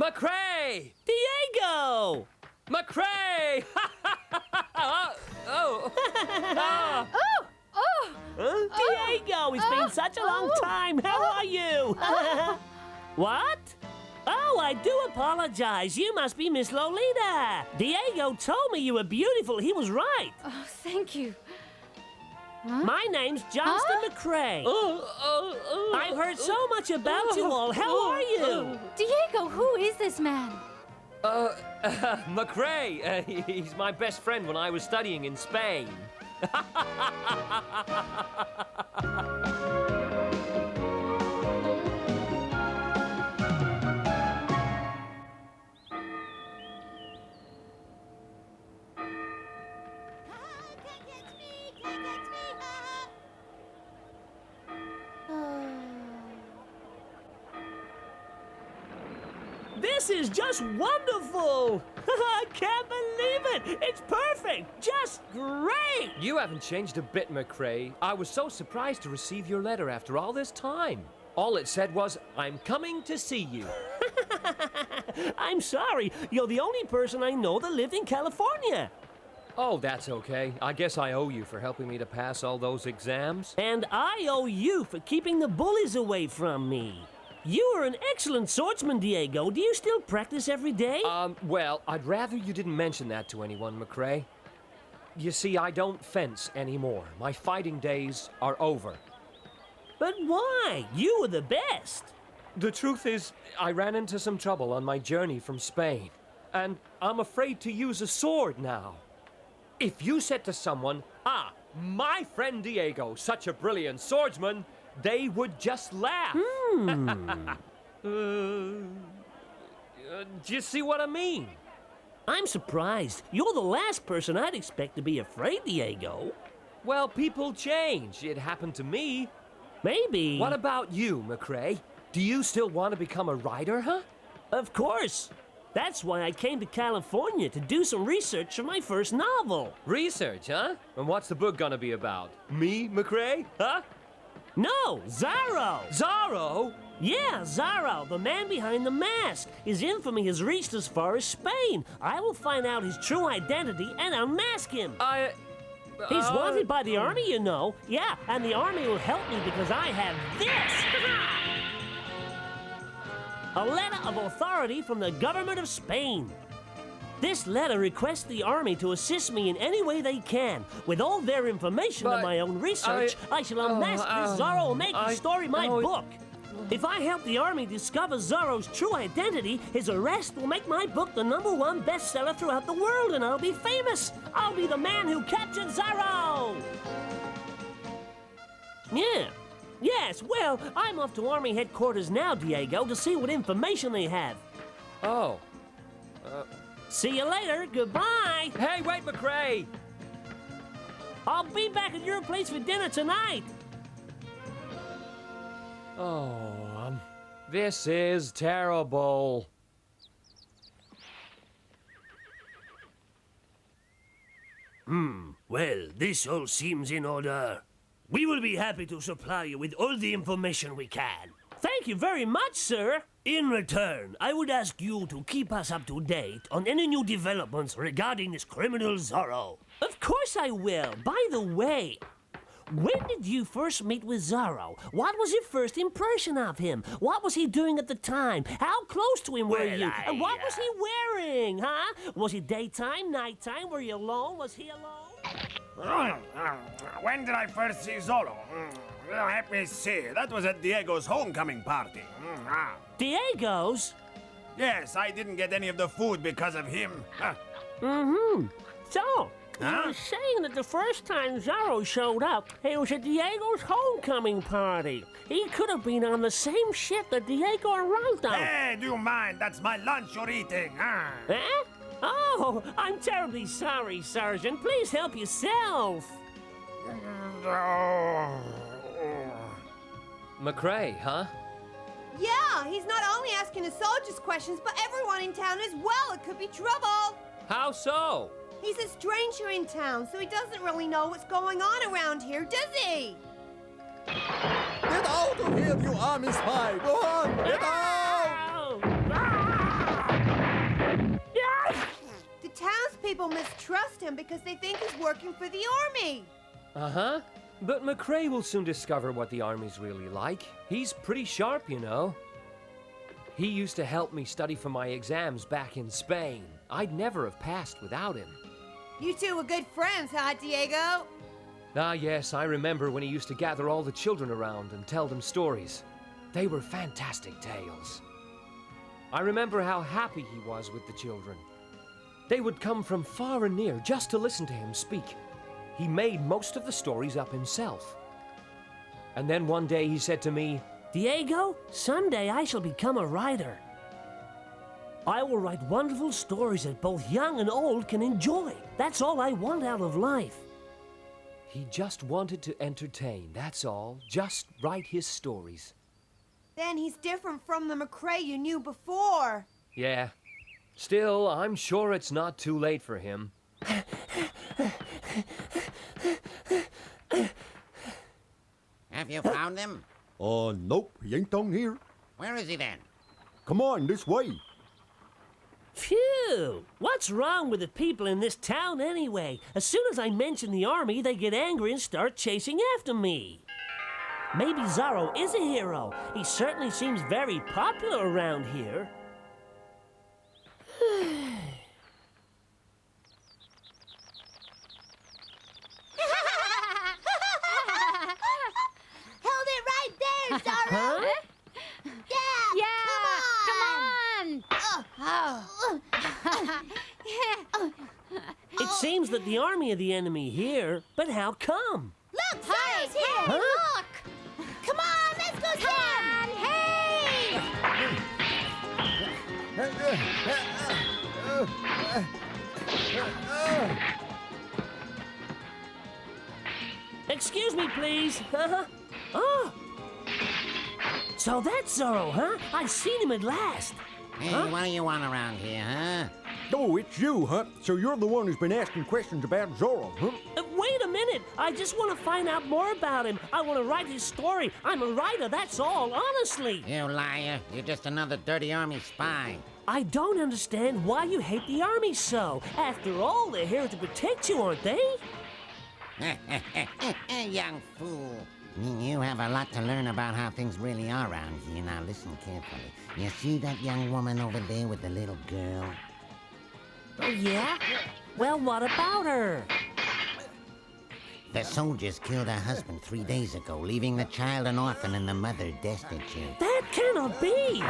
McCrae! Diego! McCrae! Oh! Diego, it's been such a long time. How are you? What? Oh, I do apologize. You must be Miss Lolita. Diego told me you were beautiful. He was right. Oh, thank you. My name's Johnston McCrae. I've heard so much about you all. How are you? Diego, who is this man? McCrae. He's my best friend when I was studying in Spain. This is just wonderful. I can't believe it. It's perfect. Just great. You haven't changed a bit, McCrae. I was so surprised to receive your letter after all this time. All it said was, I'm coming to see you. I'm sorry. You're the only person I know that lived in California. Oh, that's okay. I guess I owe you for helping me to pass all those exams. And I owe you for keeping the bullies away from me. You are an excellent swordsman, Diego. Do you still practice every day? Well, I'd rather you didn't mention that to anyone, McCrae. You see, I don't fence anymore. My fighting days are over. But why? You were the best. The truth is, I ran into some trouble on my journey from Spain, and I'm afraid to use a sword now. If you said to someone, my friend Diego, such a brilliant swordsman, they would just laugh. Do you see what I mean? I'm surprised. You're the last person I'd expect to be afraid, Diego. Well, people change. It happened to me. Maybe. What about you, McCrae? Do you still want to become a writer, huh? Of course. That's why I came to California to do some research for my first novel. Research, huh? And what's the book gonna be about? Me, McCrae? Huh? No, Zorro! Zorro? Yeah, Zorro, the man behind the mask. His infamy has reached as far as Spain. I will find out his true identity and unmask him. He's wanted by the army, you know. Yeah, and the army will help me because I have this. A letter of authority from the government of Spain. This letter requests the army to assist me in any way they can. With all their information and my own research, I shall unmask this Zorro and make his story my book. If I help the army discover Zorro's true identity, his arrest will make my book the #1 bestseller throughout the world, and I'll be famous. I'll be the man who captured Zorro. Yeah. Yes, well, I'm off to Army headquarters now, Diego, to see what information they have. Oh. See you later. Goodbye. Hey, wait, McCrae! I'll be back at your place for dinner tonight. Oh, this is terrible. Well, this all seems in order. We will be happy to supply you with all the information we can. Thank you very much, sir. In return, I would ask you to keep us up to date on any new developments regarding this criminal Zorro. Of course I will. By the way, when did you first meet with Zorro? What was your first impression of him? What was he doing at the time? How close to him were you? And what was he wearing, huh? Was it daytime, nighttime? Were you alone? Was he alone? When did I first see Zorro? Let me see. That was at Diego's homecoming party. Diego's? Yes, I didn't get any of the food because of him. So, you were saying that the first time Zorro showed up, it was at Diego's homecoming party. He could have been on the same ship that Diego arrived on. Hey, do you mind? That's my lunch you're eating. Eh? Oh, I'm terribly sorry, Sergeant. Please help yourself. McCrae, huh? Yeah, he's not only asking the soldiers questions, but everyone in town as well. It could be trouble. How so? He's a stranger in town, so he doesn't really know what's going on around here, does he? Get out of here, you army spy! Go on, get out! people mistrust him because they think he's working for the army. Uh-huh. But McCrae will soon discover what the army's really like. He's pretty sharp, you know. He used to help me study for my exams back in Spain. I'd never have passed without him. You two were good friends, huh, Diego? Ah, yes, I remember when he used to gather all the children around and tell them stories. They were fantastic tales. I remember how happy he was with the children. They would come from far and near just to listen to him speak. He made most of the stories up himself. And then one day he said to me, Diego, someday I shall become a writer. I will write wonderful stories that both young and old can enjoy. That's all I want out of life. he just wanted to entertain, that's all. Just write his stories. Then he's different from the McCrae you knew before. Yeah. Still, I'm sure it's not too late for him. Have you found him? Nope, he ain't down here. Where is he then? Come on, this way. Phew! What's wrong with the people in this town anyway? As soon as I mention the army, they get angry and start chasing after me. Maybe Zorro is a hero. He certainly seems very popular around here. Hold it right there, Zorro! Huh? It seems that the army are the enemy here, but how come? Look, Zorro's here! Huh? Look! Come on, let's go see him! Excuse me, please. Oh. So that's Zorro, huh? I've seen him at last. Hey, what do you want around here, huh? Oh, it's you, huh? So you're the one who's been asking questions about Zorro, huh? Wait a minute. I just want to find out more about him. I want to write his story. I'm a writer, that's all, honestly. You liar. You're just another dirty army spy. I don't understand why you hate the army so. After all, they're here to protect you, aren't they? Young fool. You have a lot to learn about how things really are around here. Now listen carefully. You see that young woman over there with the little girl? Oh, yeah? Well, what about her? The soldiers killed her husband 3 days ago, leaving the child an orphan and the mother destitute. That cannot be.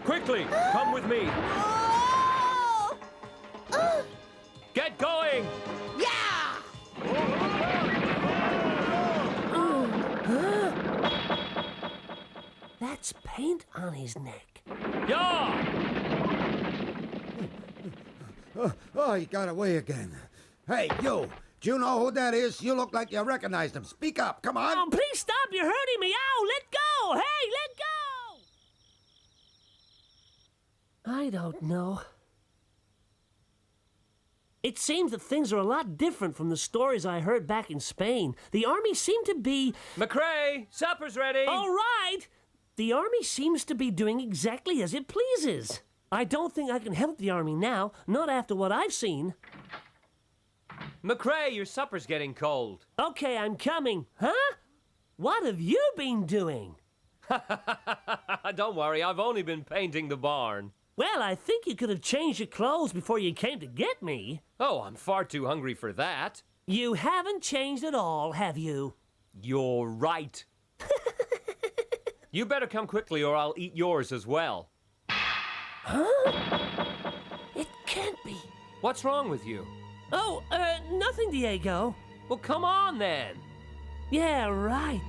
Quickly, come with me. Oh! Get going! Yeah! That's paint on his neck. Yeah! Oh, he got away again. Hey, you! Do you know who that is? You look like you recognized him. Speak up, come on! Oh, please stop. You're hurting me. Ow, let go. Hey, let go. I don't know. It seems that things are a lot different from the stories I heard back in Spain. The army seemed to be... McCrae, supper's ready! All right! The army seems to be doing exactly as it pleases. I don't think I can help the army now, not after what I've seen. McCrae, your supper's getting cold. Okay, I'm coming. Huh? What have you been doing? Don't worry, I've only been painting the barn. Well, I think you could have changed your clothes before you came to get me. Oh, I'm far too hungry for that. You haven't changed at all, have you? You're right. You better come quickly or I'll eat yours as well. Huh? It can't be. What's wrong with you? Oh, nothing, Diego. Well, come on then. Yeah, right.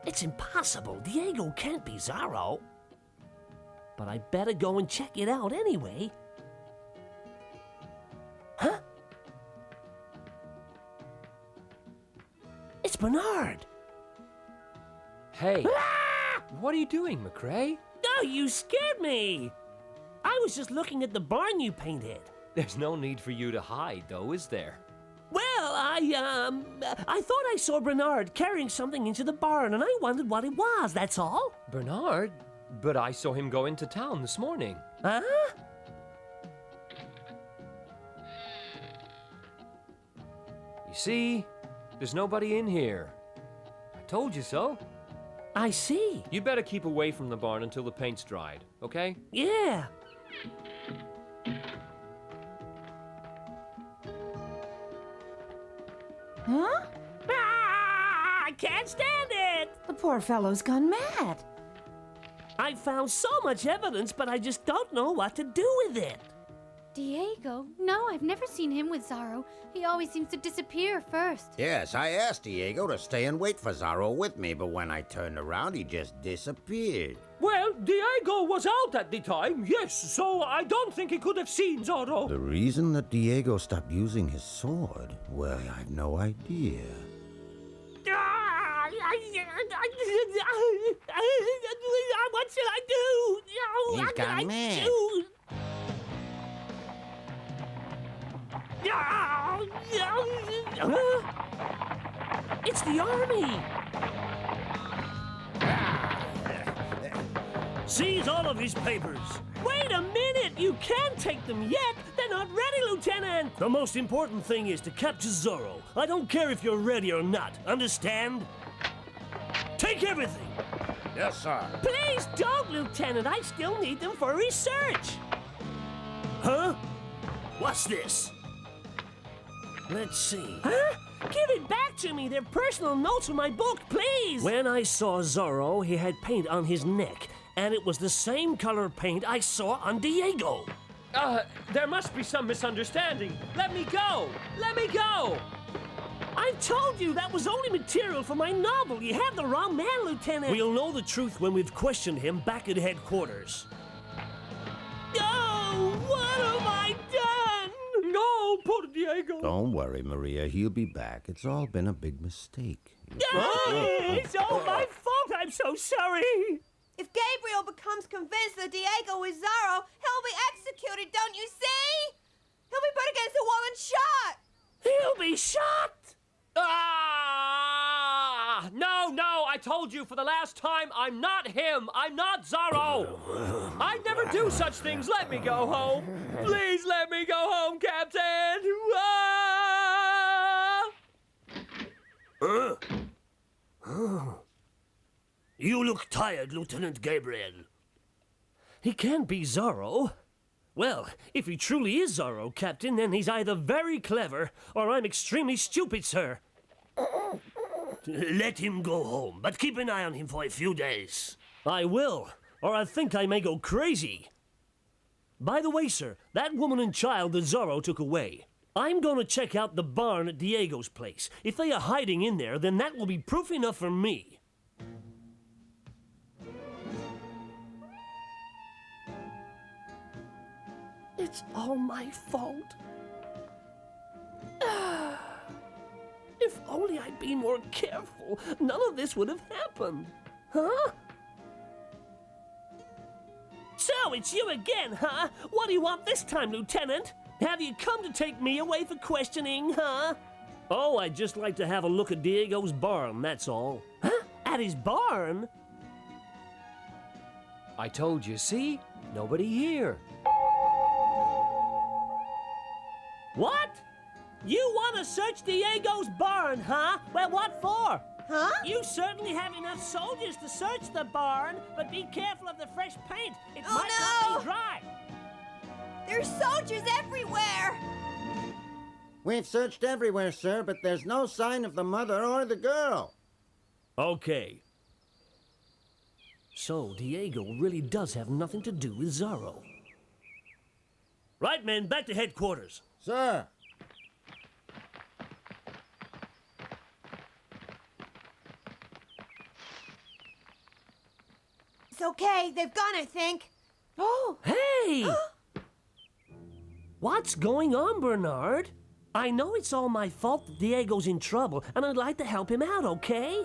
It's impossible. Diego can't be Zorro. But I better go and check it out anyway. Huh? It's Bernard. Hey, what are you doing, McRae? Oh, you scared me. I was just looking at the barn you painted. There's no need for you to hide, though, is there? Well, I thought I saw Bernard carrying something into the barn, and I wondered what it was, that's all. Bernard? But I saw him go into town this morning. Huh? You see, there's nobody in here. I told you so. I see. You better keep away from the barn until the paint's dried, okay? Yeah. Huh? Ah, I can't stand it! The poor fellow's gone mad. I found so much evidence, but I just don't know what to do with it. Diego? No, I've never seen him with Zorro. He always seems to disappear first. Yes, I asked Diego to stay and wait for Zorro with me, but when I turned around, he just disappeared. Well, Diego was out at the time, yes, so I don't think he could have seen Zorro. The reason that Diego stopped using his sword, well, I've no idea. What should I do? He's How can gone I mad. choose? It's the army! Seize all of his papers. Wait a minute! You can't take them yet! They're not ready, Lieutenant! The most important thing is to capture Zorro. I don't care if you're ready or not. Understand? Take everything! Yes, sir. Please don't, Lieutenant. I still need them for research. Huh? What's this? Let's see. Huh? Give it back to me. They're personal notes from my book, please. When I saw Zorro, he had paint on his neck, and it was the same color paint I saw on Diego. There must be some misunderstanding. Let me go! Let me go! I told you that was only material for my novel. You have the wrong man, Lieutenant. We'll know the truth when we've questioned him back at headquarters. Oh, what have I done? No, poor Diego. Don't worry, Maria. He'll be back. It's all been a big mistake. It's all my fault. I'm so sorry. If Gabriel becomes convinced that Diego is Zorro, he'll be executed, don't you see? He'll be put against the wall and shot. He'll be shot. Ah! No, I told you for the last time, I'm not him. I'm not Zorro. I'd never do such things. Let me go home. Please let me go home, Captain. Ah! You look tired, Lieutenant Gabriel. He can't be Zorro. Well, if he truly is Zorro, Captain, then he's either very clever or I'm extremely stupid, sir. Let him go home, but keep an eye on him for a few days. I will, or I think I may go crazy. By the way, sir, that woman and child that Zorro took away, I'm going to check out the barn at Diego's place. If they are hiding in there, then that will be proof enough for me. It's all my fault. If only I'd been more careful, none of this would have happened. Huh? So, it's you again, huh? What do you want this time, Lieutenant? Have you come to take me away for questioning, huh? Oh, I'd just like to have a look at Diego's barn, that's all. Huh? At his barn? I told you, see? Nobody here. What? You want to search Diego's barn, huh? Well, what for? Huh? You certainly have enough soldiers to search the barn, but be careful of the fresh paint. It might not be dry. There's soldiers everywhere. We've searched everywhere, sir, but there's no sign of the mother or the girl. Okay. So, Diego really does have nothing to do with Zorro. Right, men, back to headquarters. Sir. It's okay. They've gone, I think. Oh. Hey! What's going on, Bernard? I know it's all my fault that Diego's in trouble, and I'd like to help him out, okay?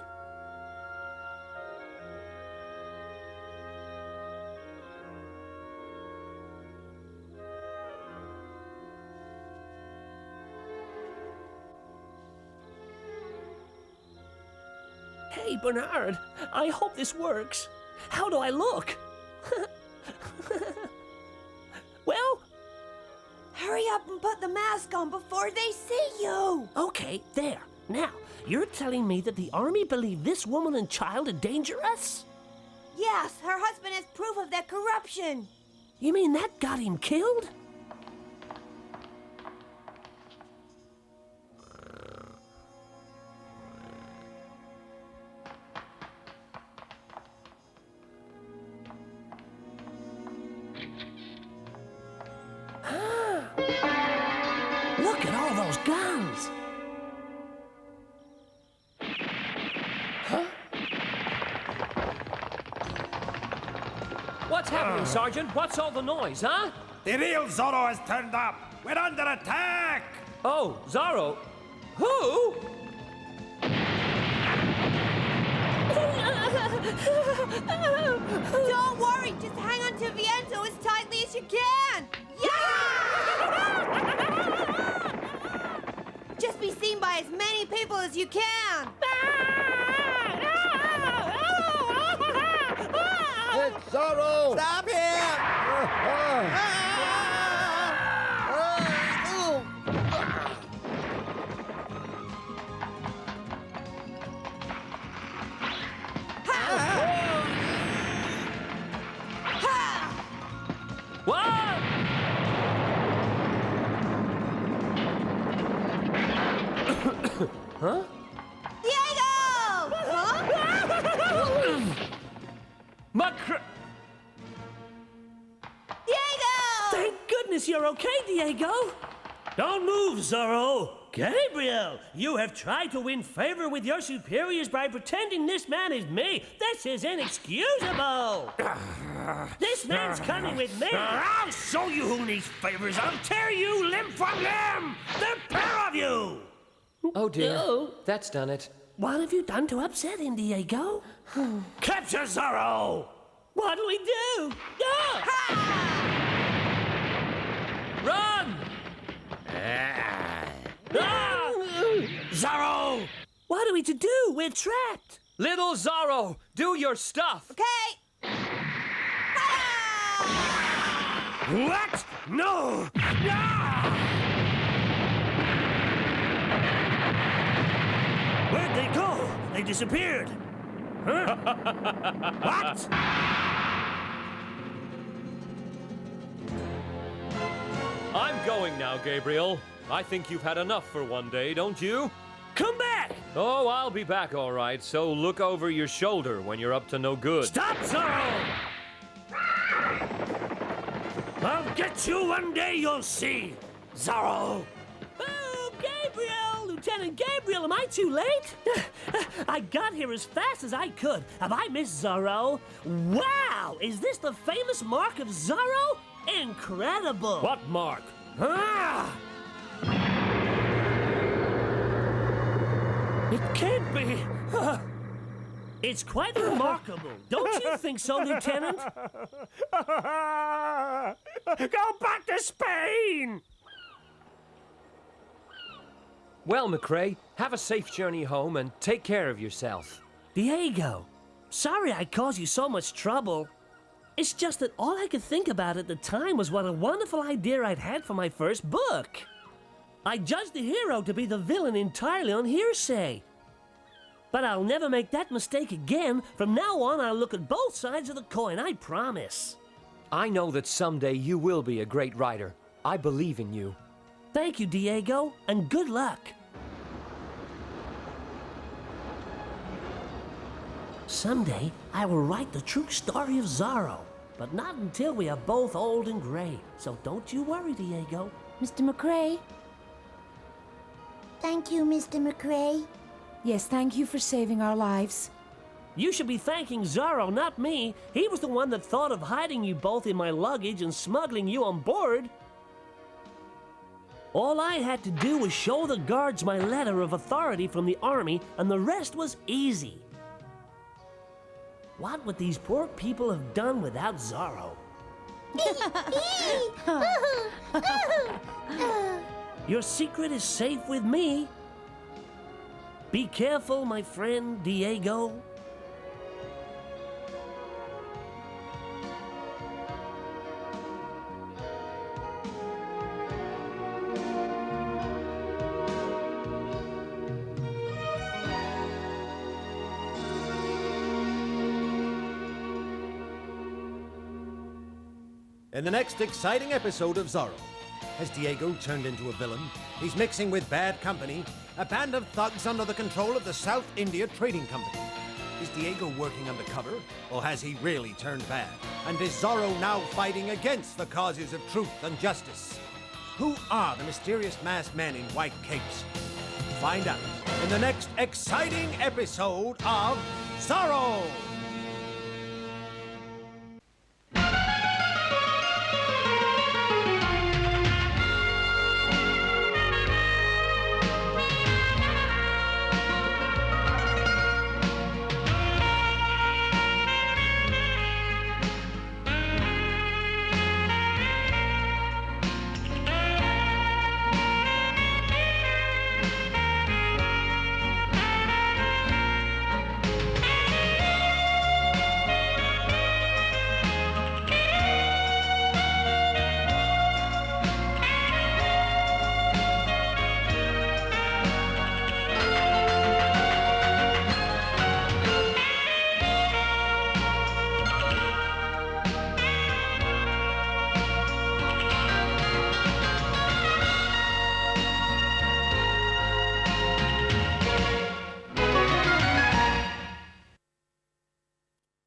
Hey, Bernard, I hope this works. How do I look? Well, Hurry up and put the mask on before they see you. okay, there. Now, you're telling me that the army believe this woman and child are dangerous? Yes, her husband has proof of their corruption. You mean that got him killed? Look at all those guns! What's happening, Sergeant? What's all the noise, huh? The real Zorro has turned up. We're under attack. Oh, Zorro. Who? Don't worry, just hang on to Viento as tightly as you can. Yeah! Just be seen by as many people as you can. It's Zorro! Stop him! What? Huh? Diego! Huh? Diego! Thank goodness you're okay, Diego! Don't move, Zorro! Gabriel, you have tried to win favor with your superiors by pretending this man is me. This is inexcusable! This man's coming with me! I'll show you who needs favors. I'll tear you limb from limb. The pair of you. Oh, dear. No. That's done it. What have you done to upset him, Diego? Capture Zorro. What'll we do? Ah! Run! Ah! Zorro. What are we to do? We're trapped! Little Zorro, do your stuff. Okay. What? No. Ah! Where'd they go? They disappeared. Huh? What? I'm going now, Gabriel. I think you've had enough for one day, don't you? Come back! Oh, I'll be back all right, so look over your shoulder when you're up to no good. Stop, Zorro! I'll get you one day, you'll see. Zorro. Oh, Gabriel! Lieutenant Gabriel, am I too late? I got here as fast as I could. Have I missed Zorro? Wow! Is this the famous mark of Zorro? Incredible! What mark? Ah! It can't be. It's quite remarkable. Don't you think so, Lieutenant? Go back to Spain. Well, McCrae, have a safe journey home and take care of yourself. Diego, sorry I caused you so much trouble. It's just that all I could think about at the time was what a wonderful idea I'd had for my first book. I judged the hero to be the villain entirely on hearsay. But I'll never make that mistake again. From now on, I'll look at both sides of the coin, I promise. I know that someday you will be a great writer. I believe in you. Thank you, Diego, and good luck. Someday, I will write the true story of Zorro, but not until we are both old and gray. So don't you worry, Diego. Mr. McCrae? Thank you, Mr. McCrae. Yes, thank you for saving our lives. You should be thanking Zorro, not me. He was the one that thought of hiding you both in my luggage and smuggling you on board. All I had to do was show the guards my letter of authority from the army, and the rest was easy. What would these poor people have done without Zorro? Your secret is safe with me. Be careful, my friend Diego. In the next exciting episode of Zorro, has Diego turned into a villain? He's mixing with bad company, a band of thugs under the control of the South India Trading Company. Is Diego working undercover, or has he really turned bad? And is Zorro now fighting against the causes of truth and justice? Who are the mysterious masked men in white capes? Find out in the next exciting episode of Zorro!